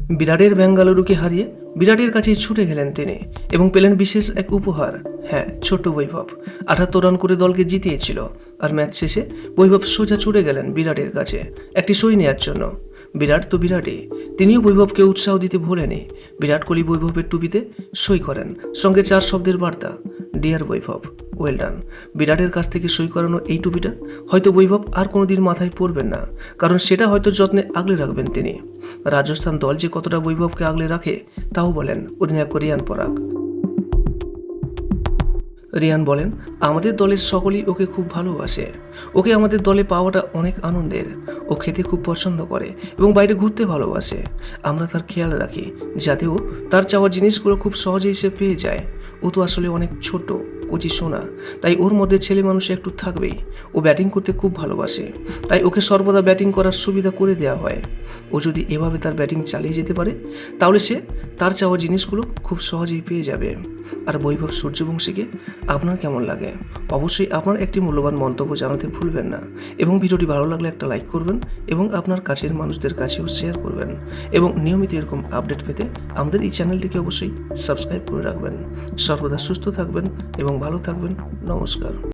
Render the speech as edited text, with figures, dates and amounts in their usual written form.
বিরাটের বেঙ্গালুরুকে হারিয়ে বিরাটের কাছেই ছুটে গেলেন তিনি এবং পেলেন বিশেষ এক উপহার। হ্যাঁ, ছোট্ট বৈভব ৭৮ রান করে দলকে জিতিয়েছিল। আর ম্যাচ শেষে বৈভব সোজা ছুটে গেলেন বিরাটের কাছে একটি সই নেওয়ার জন্য। বিরাট তো বিরাটই, তিনিও বৈভবকে উৎসাহ দিতে ভোলেনি। বিরাট কোহলি বৈভবের টুপিতে সই করেন, সঙ্গে 4 শব্দের বার্তা, ডিয়ার বৈভব, ওয়েল ডান। বিরাটের কাছ থেকে সই করানো এই টুপিটা হয়তো বৈভব আর কোনোদিন মাথায় পরবেন না, কারণ সেটা হয়তো যত্নে আগলে রাখবেন তিনি। রাজস্থান দল যে কতটা বৈভবকে আগলে রাখে তাও বলেন অধিনায়ক রিয়ান পরাগ। রিয়ান বলেন, আমাদের দলের সকলেই ওকে খুব ভালোবাসে। ওকে আমাদের দলে পাওয়াটা অনেক আনন্দের। ও খেতে খুব পছন্দ করে এবং বাইরে ঘুরতে ভালোবাসে। আমরা তার খেয়াল রাখি যাতে ও তার চাওয়া জিনিসগুলো খুব সহজেই সে পেয়ে যায়। ও তো আসলে অনেক ছোট, কচি সোনা, তাই ওর মধ্যে ছেলে মানুষ একটু থাকবেই। ও ব্যাটিং করতে খুব ভালোবাসে, তাই ওকে সর্বদা ব্যাটিং করার সুবিধা করে দেওয়া হয়। ও যদি এভাবে তার ব্যাটিং চালিয়ে যেতে পারে তাহলে সে তার চাওয়া জিনিসগুলো খুব সহজেই পেয়ে যাবে। আর বৈভব সূর্যবংশীকে আপনার কেমন লাগে? অবশ্যই আপনার একটি মূল্যবান মন্তব্য জানাতে ভুলবেন না এবং ভিডিওটি ভালো লাগলে একটা লাইক করবেন এবং আপনার কাছের মানুষদের কাছেও শেয়ার করবেন এবং নিয়মিত এরকম আপডেট পেতে আমাদের এই চ্যানেলটিকে অবশ্যই সাবস্ক্রাইব করে রাখবেন। সর্বদা সুস্থ থাকবেন এবং ভালো থাকবেন। নমস্কার।